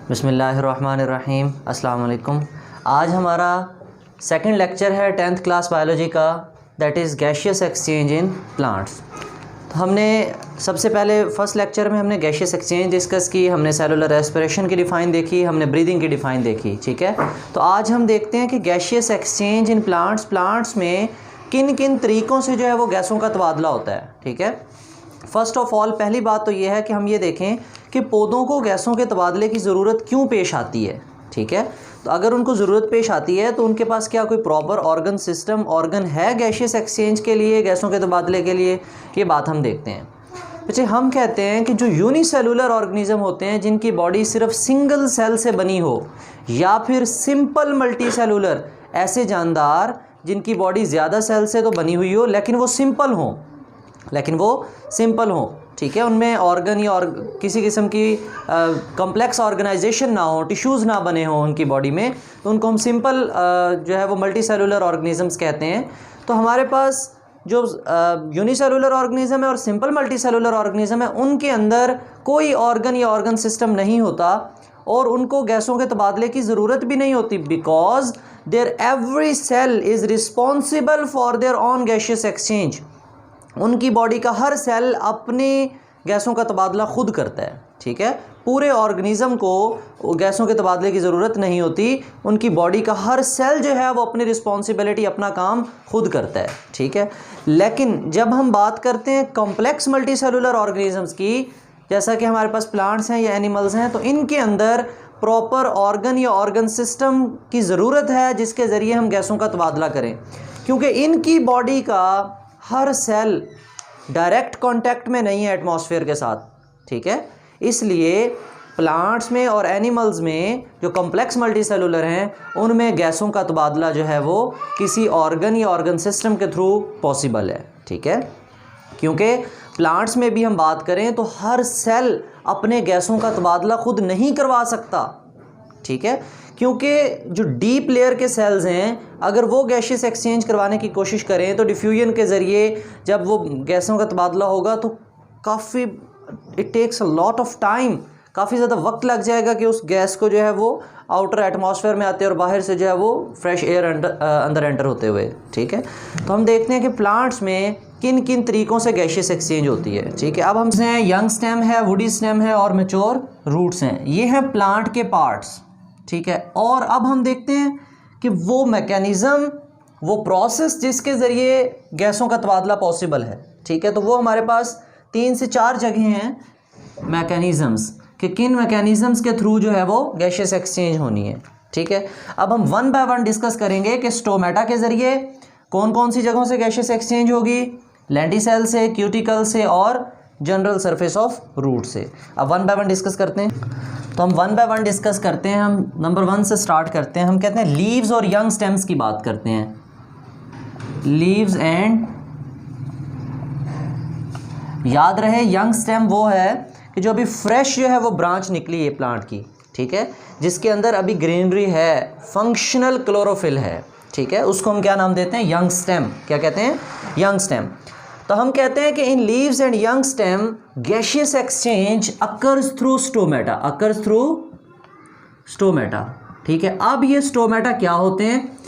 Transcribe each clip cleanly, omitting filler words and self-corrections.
बिस्मिल्लाहिर्रहमानिर्रहीम। अस्सलाम वालेकुम। आज हमारा सेकंड लेक्चर है 10th क्लास बायोलॉजी का, that is gaseous exchange in plants. तो हमने सबसे पहले फ़र्स्ट लेक्चर में हमने गैशियस एक्सचेंज डिस्कस की, हमने सेलुलर रेस्पिरेशन की डिफ़ाइन देखी, हमने ब्रीदिंग की डिफ़ाइन देखी। ठीक है, तो आज हम देखते हैं कि गैशियस एक्सचेंज इन प्लांट्स में किन किन तरीक़ों से जो है वो गैसों का तबादला होता है। ठीक है, फ़र्स्ट ऑफ़ ऑल पहली बात तो ये है कि हम ये देखें कि पौधों को गैसों के तबादले की ज़रूरत क्यों पेश आती है। ठीक है, तो अगर उनको ज़रूरत पेश आती है तो उनके पास क्या कोई प्रॉपर ऑर्गन है गैशियस एक्सचेंज के लिए, गैसों के तबादले के लिए, ये बात हम देखते हैं। अच्छा, हम कहते हैं कि जो यूनिसेलुलर ऑर्गेनिज्म होते हैं जिनकी बॉडी सिर्फ सिंगल सेल से बनी हो, या फिर सिंपल मल्टी सेलुलर, ऐसे जानदार जिनकी बॉडी ज़्यादा सेल से तो बनी हुई हो लेकिन वो सिंपल हो। ठीक है, उनमें ऑर्गन या किसी किस्म की कॉम्प्लेक्स ऑर्गेनाइजेशन ना हो, टिश्यूज़ ना बने हों उनकी बॉडी में, तो उनको हम सिंपल जो है वो मल्टी सेलुलर ऑर्गेनिजम्स कहते हैं। तो हमारे पास जो यूनिसेलुलर ऑर्गेनिज्म है और सिंपल मल्टी सेलुलर ऑर्गेनिज्म है, उनके अंदर कोई ऑर्गन या ऑर्गन सिस्टम नहीं होता और उनको गैसों के तबादले की ज़रूरत भी नहीं होती, because there every cell is responsible for their own gaseous exchange. उनकी बॉडी का हर सेल अपने गैसों का तबादला खुद करता है। ठीक है, पूरे ऑर्गेनिज्म को गैसों के तबादले की ज़रूरत नहीं होती, उनकी बॉडी का हर सेल जो है वो अपनी रिस्पॉन्सिबिलिटी, अपना काम खुद करता है। ठीक है, लेकिन जब हम बात करते हैं कॉम्प्लेक्स मल्टी सेलुलर ऑर्गेनिजम्स की, जैसा कि हमारे पास प्लांट्स हैं या एनिमल्स हैं, तो इनके अंदर प्रॉपर ऑर्गन या ऑर्गन सिस्टम की ज़रूरत है जिसके ज़रिए हम गैसों का तबादला करें, क्योंकि इनकी बॉडी का हर सेल डायरेक्ट कांटेक्ट में नहीं है एटमॉस्फेयर के साथ। ठीक है, इसलिए प्लांट्स में और एनिमल्स में जो कॉम्प्लेक्स मल्टी सेलुलर हैं उनमें गैसों का तबादला जो है वो किसी ऑर्गन या ऑर्गन सिस्टम के थ्रू पॉसिबल है। ठीक है, क्योंकि प्लांट्स में भी हम बात करें तो हर सेल अपने गैसों का तबादला खुद नहीं करवा सकता। ठीक है, क्योंकि जो डीप लेयर के सेल्स हैं, अगर वो गैशियस एक्सचेंज करवाने की कोशिश करें तो डिफ्यूजन के ज़रिए जब वो गैसों का तबादला होगा तो काफ़ी it takes a lot of time, काफ़ी ज़्यादा वक्त लग जाएगा कि उस गैस को जो है वो आउटर एटमॉस्फेयर में आते और बाहर से जो है वो फ्रेश एयर अंदर एंटर होते हुए। ठीक है, तो हम देखते हैं कि प्लांट्स में किन किन तरीक़ों से गैशियस एक्सचेंज होती है। ठीक है, अब हमसे यंग स्टेम है, वुडी स्टेम है और मैच्योर रूट्स हैं। ये हैं प्लांट के पार्ट्स। ठीक है, और अब हम देखते हैं कि वो मैकेनिज़्म, वो प्रोसेस जिसके ज़रिए गैसों का तबादला पॉसिबल है। ठीक है, तो वो हमारे पास 3 से 4 जगह हैं मैकेनिज़म्स कि किन मैकेनिज़म्स के थ्रू जो है वो गैशियस एक्सचेंज होनी है। ठीक है, अब हम वन बाय वन डिस्कस करेंगे कि स्टोमेटा के ज़रिए कौन कौन सी जगहों से गैशियस एक्सचेंज होगी, लेंटिसेल से, क्यूटिकल से और जनरल सरफेस ऑफ रूट से। अब वन बाय वन डिस्कस करते हैं। तो हम वन बाय वन डिस्कस करते हैं। हम नंबर 1 से स्टार्ट करते हैं। हम कहते हैं लीव्स और यंग स्टेम्स की बात करते हैं। लीव्स एंड, याद रहे यंग स्टेम वो है कि जो अभी फ्रेश जो है वो ब्रांच निकली है प्लांट की। ठीक है, जिसके अंदर अभी ग्रीनरी है, फंक्शनल क्लोरोफिल है। ठीक है, उसको हम क्या नाम देते हैं? Young stem. क्या कहते हैं? Young stem. तो हम कहते हैं कि in leaves and young stem gaseous exchange occurs through stomata. ठीक है, अब ये स्टोमेटा क्या होते हैं?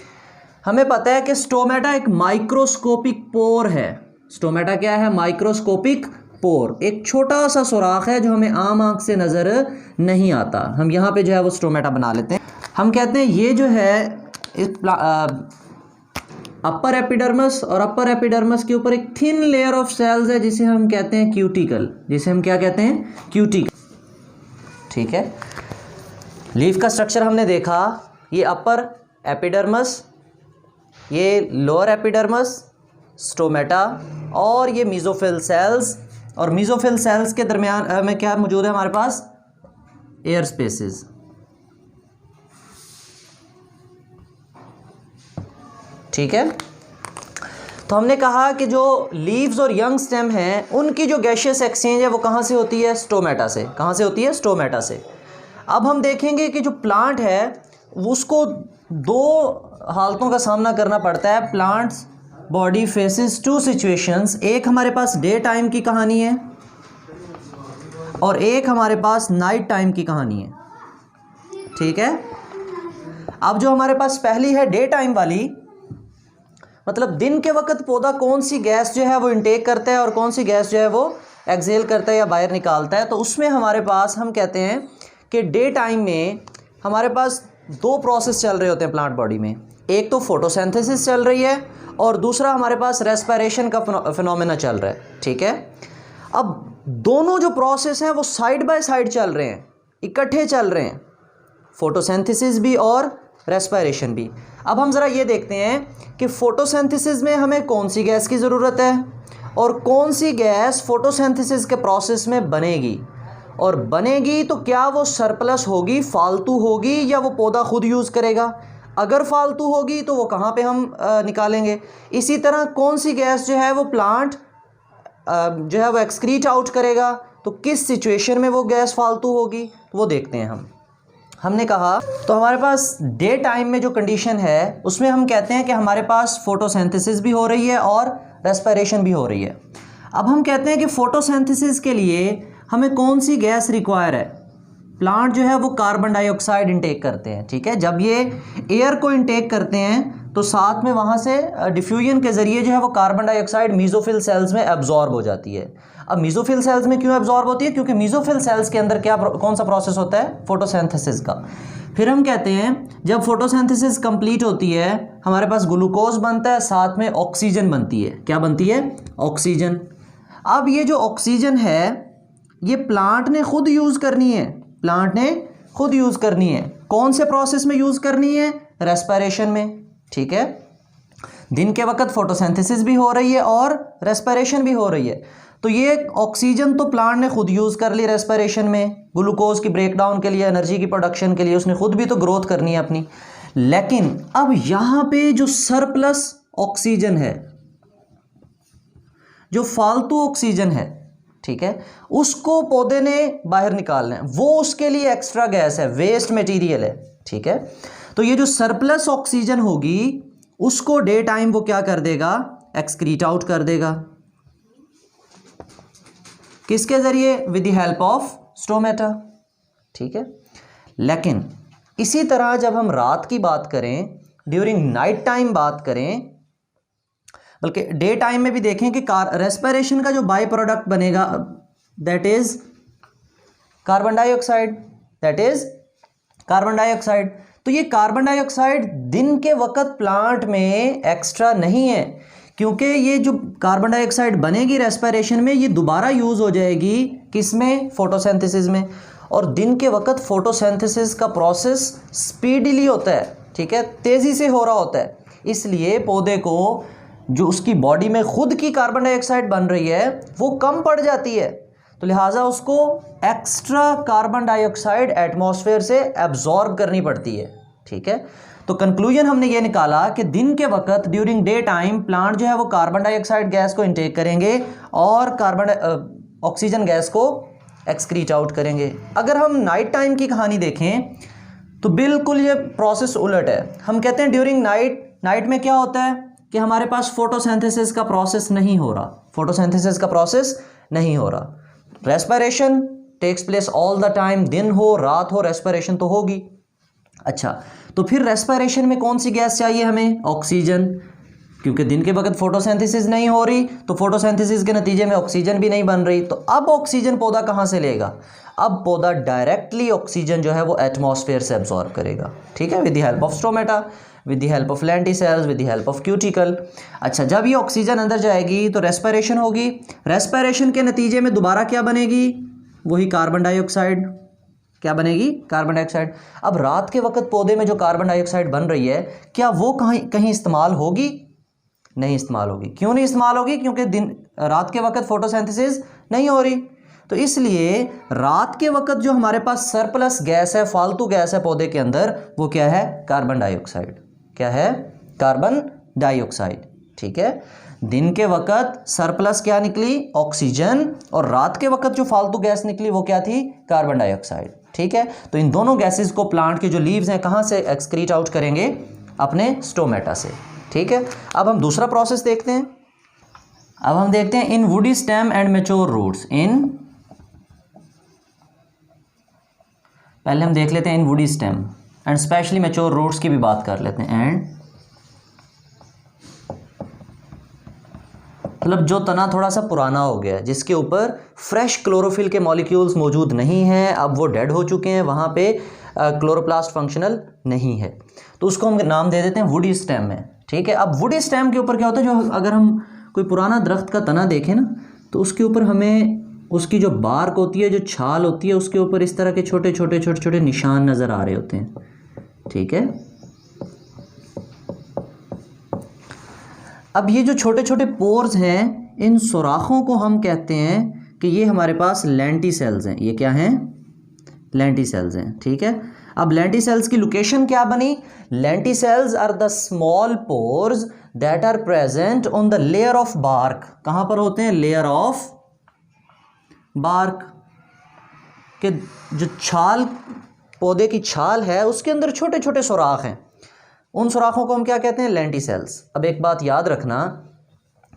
हमें पता है कि स्टोमेटा एक माइक्रोस्कोपिक पोर है। स्टोमेटा क्या है? माइक्रोस्कोपिक पोर, एक छोटा सा सुराख है जो हमें आम आंख से नज़र नहीं आता। हम यहाँ पे जो है वो स्टोमेटा बना लेते हैं। हम कहते हैं ये जो है अपर एपिडर्मस, और अपर एपिडर्मस के ऊपर एक थिन लेयर ऑफ सेल्स है जिसे हम कहते हैं क्यूटिकल, जिसे हम क्या कहते हैं? क्यूटिकल। ठीक है, लीफ का स्ट्रक्चर हमने देखा, ये अपर एपिडर्मस, ये लोअर एपिडर्मस, स्टोमेटा और ये मीजोफिल सेल्स, और मीजोफिल सेल्स के दरमियान में क्या मौजूद है हमारे पास? Air spaces. ठीक है, तो हमने कहा कि जो लीव्स और यंग स्टेम हैं उनकी जो गैशियस एक्सचेंज है वो कहाँ से होती है? स्टोमेटा से। कहाँ से होती है? स्टोमेटा से। अब हम देखेंगे कि जो प्लांट है उसको 2 हालतों का सामना करना पड़ता है। Plants body faces 2 situations. एक हमारे पास डे टाइम की कहानी है और एक हमारे पास नाइट टाइम की कहानी है। ठीक है। अब जो हमारे पास पहली है डे टाइम वाली, मतलब दिन के वक्त पौधा कौन सी गैस जो है वो इनटेक करता है और कौन सी गैस जो है वो एक्सहेल करता है या बाहर निकालता है। तो उसमें हमारे पास हम कहते हैं कि डे टाइम में हमारे पास दो प्रोसेस चल रहे होते हैं प्लांट बॉडी में। एक तो फोटोसिंथेसिस चल रही है और दूसरा हमारे पास रेस्पिरेशन का फिनोमेना चल रहा है, ठीक है। अब दोनों जो प्रोसेस हैं वो साइड बाय साइड चल रहे हैं, इकट्ठे चल रहे हैं, फोटोसिंथेसिस भी और रेस्पिरेशन भी। अब हम ज़रा ये देखते हैं कि फोटोसिंथेसिस में हमें कौन सी गैस की ज़रूरत है और कौन सी गैस फोटोसिंथेसिस के प्रोसेस में बनेगी, और बनेगी तो क्या वो सरप्लस होगी, फालतू होगी, या वो पौधा खुद यूज़ करेगा। अगर फालतू होगी तो वो कहाँ पे हम निकालेंगे। इसी तरह कौन सी गैस जो है वो प्लांट जो है वो एक्सक्रीट आउट करेगा, तो किस सिचुएशन में वो गैस फालतू होगी वो देखते हैं हमने कहा तो हमारे पास डे टाइम में जो कंडीशन है उसमें हम कहते हैं कि हमारे पास फोटोसिंथेसिस भी हो रही है और रेस्पिरेशन भी हो रही है। अब हम कहते हैं कि फोटोसिंथेसिस के लिए हमें कौन सी गैस रिक्वायर है। प्लांट जो है वो कार्बन डाइऑक्साइड इंटेक करते हैं, ठीक है। जब ये एयर को इंटेक करते हैं तो साथ में वहाँ से डिफ्यूजन के ज़रिए जो है वो कार्बन डाइऑक्साइड मीज़ोफिल सेल्स में एब्जॉर्ब हो जाती है। अब मीज़ोफिल सेल्स में क्यों एब्जॉर्ब होती है, क्योंकि मीज़ोफिल सेल्स के अंदर कौन सा प्रोसेस होता है, फोटोसिंथेसिस का। फिर हम कहते हैं जब फोटोसिंथेसिस कंप्लीट होती है हमारे पास ग्लूकोज बनता है, साथ में ऑक्सीजन बनती है। क्या बनती है, ऑक्सीजन। अब ये जो ऑक्सीजन है ये प्लांट ने खुद यूज़ करनी है, प्लांट ने खुद यूज़ करनी है। कौन से प्रोसेस में यूज़ करनी है, रेस्पिरेशन में, ठीक है। दिन के वक्त फोटोसिंथेसिस भी हो रही है और रेस्पिरेशन भी हो रही है, तो ये ऑक्सीजन तो प्लांट ने खुद यूज़ कर ली रेस्पिरेशन में, ग्लूकोज की ब्रेकडाउन के लिए, एनर्जी की प्रोडक्शन के लिए, उसने खुद भी तो ग्रोथ करनी है अपनी। लेकिन अब यहाँ पे जो सरप्लस ऑक्सीजन है, जो फालतू ऑक्सीजन है, ठीक है, उसको पौधे ने बाहर निकालना है, वो उसके लिए एक्स्ट्रा गैस है, वेस्ट मटेरियल है, ठीक है। तो ये जो सरप्लस ऑक्सीजन होगी उसको डे टाइम वो क्या कर देगा, एक्सक्रीट आउट कर देगा। किसके जरिए, with the help of stomata, ठीक है। लेकिन इसी तरह जब हम रात की बात करें, ड्यूरिंग नाइट टाइम बात करें, बल्कि डे टाइम में भी देखें कि रेस्पिरेशन का जो बाई प्रोडक्ट बनेगा that is carbon dioxide, that is carbon dioxide. तो ये कार्बन डाइऑक्साइड दिन के वक्त प्लांट में एक्स्ट्रा नहीं है, क्योंकि ये जो कार्बन डाइऑक्साइड बनेगी रेस्पिरेशन में ये दोबारा यूज़ हो जाएगी किसमें, फोटोसिंथेसिस में। और दिन के वक्त फोटोसिंथेसिस का प्रोसेस स्पीडीली होता है, ठीक है, तेज़ी से हो रहा होता है, इसलिए पौधे को जो उसकी बॉडी में खुद की कार्बन डाइऑक्साइड बन रही है वो कम पड़ जाती है, तो लिहाजा उसको एक्स्ट्रा कार्बन डाइऑक्साइड एटमॉस्फेयर से एब्जॉर्ब करनी पड़ती है, ठीक है। तो कंक्लूजन हमने ये निकाला कि दिन के वक्त ड्यूरिंग डे टाइम प्लांट जो है वो कार्बन डाइऑक्साइड गैस को इंटेक करेंगे और ऑक्सीजन गैस को एक्सक्रीट आउट करेंगे। अगर हम नाइट टाइम की कहानी देखें तो बिल्कुल ये प्रोसेस उलट है। हम कहते हैं ड्यूरिंग नाइट में क्या होता है कि हमारे पास फोटोसिंथेसिस का प्रोसेस नहीं हो रहा, फोटोसिंथेसिस का प्रोसेस नहीं हो रहा, respiration takes place all the time, दिन हो रात हो रेस्पिरेशन तो होगी। अच्छा, तो फिर रेस्पिरेशन में कौन सी गैस चाहिए हमें, ऑक्सीजन, क्योंकि दिन के वक्त फोटोसिंथेसिस नहीं हो रही तो फोटोसिंथेसिस के नतीजे में ऑक्सीजन भी नहीं बन रही। तो अब ऑक्सीजन पौधा कहाँ से लेगा, अब पौधा डायरेक्टली ऑक्सीजन जो है वो एटमॉस्फेयर से एब्जॉर्ब करेगा, ठीक है, with the help of stomata, with the help of lenticels, with the help of cuticle. अच्छा, जब ये ऑक्सीजन अंदर जाएगी तो रेस्पिरेशन होगी, रेस्पिरेशन के नतीजे में दोबारा क्या बनेगी, वही कार्बन डाइऑक्साइड। क्या बनेगी, कार्बन डाइऑक्साइड। अब रात के वक्त पौधे में जो कार्बन डाइऑक्साइड बन रही है क्या वो कहीं इस्तेमाल होगी, नहीं इस्तेमाल होगी। क्यों नहीं इस्तेमाल होगी, क्योंकि रात के वक्त फोटोसिंथेसिस नहीं हो रही। तो इसलिए रात के वक्त जो हमारे पास सरप्लस गैस है, फालतू गैस है पौधे के अंदर, वो क्या है, कार्बन डाइऑक्साइड। क्या है, कार्बन डाइऑक्साइड, ठीक है। दिन के वक्त सरप्लस क्या निकली, ऑक्सीजन, और रात के वक्त जो फालतू गैस निकली वो क्या थी, कार्बन डाइऑक्साइड, ठीक है। तो इन दोनों गैसेस को प्लांट के जो लीव्स हैं कहाँ से एक्सक्रीट आउट करेंगे, अपने स्टोमेटा से, ठीक है। अब हम दूसरा प्रोसेस देखते हैं। अब हम देखते हैं इन woody stem and mature roots, इन पहले हम देख लेते हैं इन woody stem and specially mature roots की भी बात कर लेते हैं। एंड मतलब जो तना थोड़ा सा पुराना हो गया, जिसके ऊपर फ्रेश क्लोरोफिल के मॉलिक्यूल्स मौजूद नहीं हैं, अब वो डेड हो चुके हैं, वहाँ पे क्लोरोप्लास्ट फंक्शनल नहीं है, तो उसको हम नाम दे देते हैं वुडी स्टेम में। ठीक है, अब वुडी स्टेम के ऊपर क्या होता है, जो अगर हम कोई पुराना दरख्त का तना देखें ना, तो उसके ऊपर हमें उसकी जो बार्क होती है, जो छाल होती है, उसके ऊपर इस तरह के छोटे छोटे निशान नज़र आ रहे होते हैं। ठीक है, अब ये जो छोटे छोटे पोर्स हैं, इन सुराखों को हम कहते हैं कि ये हमारे पास लेंटिसेल्स हैं। ये क्या हैं? लेंटिसेल्स हैं। ठीक है, अब लेंटिसेल्स की लोकेशन क्या बनी? Lenticels are the small pores that are present on the layer of bark. कहाँ पर होते हैं? लेयर ऑफ बार्क के जो छाल, पौधे की छाल है, उसके अंदर छोटे छोटे सुराख हैं। उन सुराखों को हम क्या कहते हैं? लेंटिसेल्स। अब एक बात याद रखना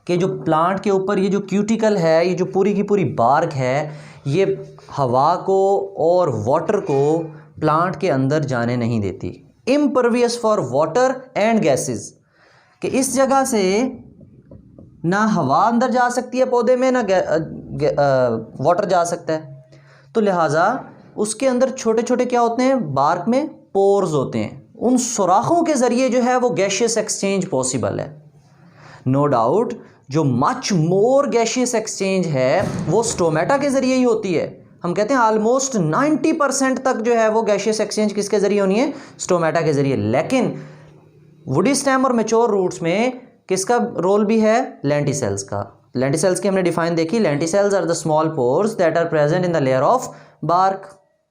कि जो प्लांट के ऊपर ये जो क्यूटिकल है, ये जो पूरी की पूरी बार्क है, ये हवा को और वाटर को प्लांट के अंदर जाने नहीं देती। Impervious for water and gases, कि इस जगह से ना हवा अंदर जा सकती है पौधे में, ना वाटर जा सकता है। तो लिहाजा उसके अंदर छोटे छोटे क्या होते हैं? बार्क में पोर्स होते हैं। उन सुराखों के ज़रिए जो है वो गैशियस एक्सचेंज पॉसिबल है। नो डाउट जो मच मोर गैशियस एक्सचेंज है वो स्टोमेटा के ज़रिए ही होती है। हम कहते हैं ऑलमोस्ट 90% तक जो है वो गैशियस एक्सचेंज किसके ज़रिए होनी है? स्टोमेटा के ज़रिए। लेकिन वुडी स्टेम और मैच्योर रूट्स में किसका रोल भी है? लेंटिसेल्स का। लेंटिसेल्स की हमने डिफाइन देखी, lenticels are the small pores that are present in the layer of bark.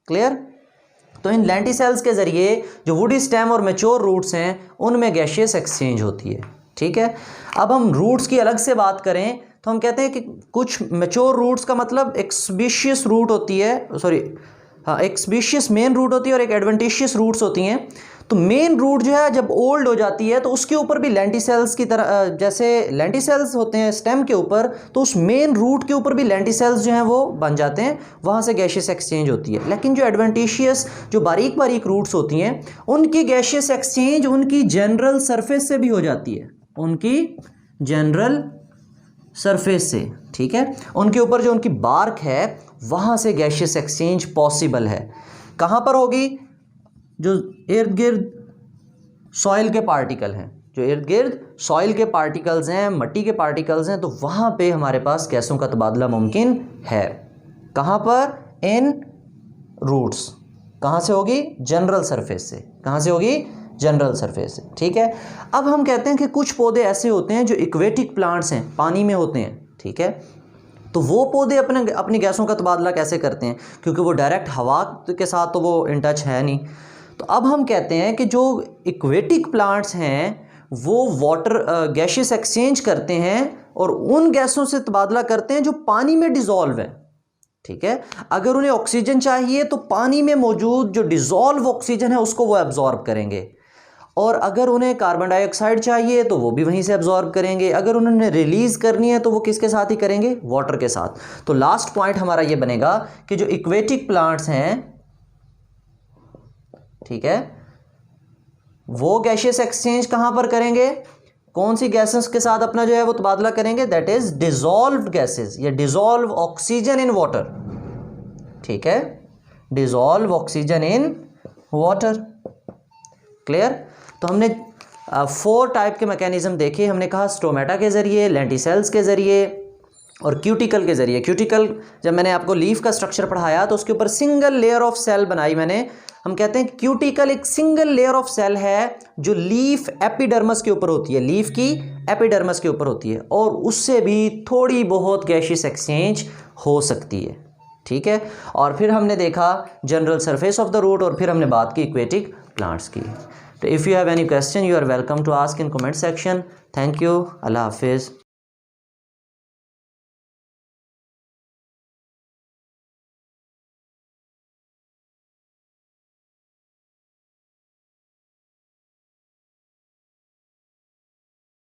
Clear? तो इन लेंटिसेल्स के ज़रिए जो वुडी स्टेम और मैच्योर रूट्स हैं, उनमें गैशियस एक्सचेंज होती है। ठीक है, अब हम रूट्स की अलग से बात करें तो हम कहते हैं कि कुछ मैच्योर रूट्स का मतलब एक स्पीशियस रूट होती है, एक स्पीशियस मेन रूट होती है और एक एडवेंटिशियस रूट्स होती हैं। तो मेन रूट जो है जब ओल्ड हो जाती है तो उसके ऊपर भी लेंटिसेल्स की तरह, जैसे लेंटिसेल्स होते हैं स्टेम के ऊपर, तो उस मेन रूट के ऊपर भी लेंटिसेल्स जो हैं वो बन जाते हैं, वहाँ से गैशियस एक्सचेंज होती है। लेकिन जो एडवेंटिशियस, जो बारीक बारीक रूट्स होती हैं, उनकी गैशियस एक्सचेंज उनकी जनरल सरफेस से भी हो जाती है, उनकी जनरल सरफेस से। ठीक है, उनके ऊपर जो उनकी बार्क है वहाँ से गैशियस एक्सचेंज पॉसिबल है। कहाँ पर होगी? जो इर्द गिर्द सॉइल के पार्टिकल हैं, जो इर्द गिर्द सॉइल के पार्टिकल्स हैं, मट्टी के पार्टिकल्स हैं, तो वहाँ पे हमारे पास गैसों का तबादला मुमकिन है। कहाँ पर? इन रूट्स। कहाँ से होगी? जनरल सरफेस से। कहाँ से होगी? जनरल सरफेस से। ठीक है, अब हम कहते हैं कि कुछ पौधे ऐसे होते हैं जो इक्वेटिक प्लांट्स हैं, पानी में होते हैं। ठीक है, तो वो पौधे अपनी गैसों का तबादला कैसे करते हैं? क्योंकि वो डायरेक्ट हवा के साथ तो वो इन टच है नहीं। तो अब हम कहते हैं कि जो इक्वेटिक प्लांट्स हैं वो वाटर गैशियस एक्सचेंज करते हैं और उन गैसों से तबादला करते हैं जो पानी में डिज़ोल्व है। ठीक है, अगर उन्हें ऑक्सीजन चाहिए तो पानी में मौजूद जो डिज़ोल्व ऑक्सीजन है उसको वो एब्जॉर्ब करेंगे, और अगर उन्हें कार्बन डाइऑक्साइड चाहिए तो वो भी वहीं से एब्जॉर्ब करेंगे। अगर उन्होंने रिलीज़ करनी है तो वो किसके साथ ही करेंगे? वाटर के साथ। तो लास्ट पॉइंट हमारा ये बनेगा कि जो इक्वेटिक प्लांट्स हैं, ठीक है, वो गैशियस एक्सचेंज कहाँ पर करेंगे? कौन सी गैसेस के साथ अपना जो है वो तबादला करेंगे? दैट इज डिजॉल्व्ड गैसेस, या डिजॉल्व ऑक्सीजन इन वाटर। ठीक है, dissolve oxygen in water. Clear? तो हमने 4 टाइप के मैकेनिज्म देखे। हमने कहा स्टोमेटा के ज़रिए, लेंटिसेल्स के ज़रिए और क्यूटिकल के ज़रिए। क्यूटिकल जब मैंने आपको लीफ का स्ट्रक्चर पढ़ाया तो उसके ऊपर सिंगल लेयर ऑफ सेल बनाई मैंने। हम कहते हैं क्यूटिकल एक सिंगल लेयर ऑफ सेल है जो लीफ एपिडर्मस के ऊपर होती है, लीफ की एपिडर्मस के ऊपर होती है, और उससे भी थोड़ी बहुत गैशियस एक्सचेंज हो सकती है। ठीक है, और फिर हमने देखा general surface of the root, और फिर हमने बात की इक्वेटिक प्लांट्स की। तो if you have any question you are welcome to ask in comment section. Thank you. अल्लाह हाफिज़।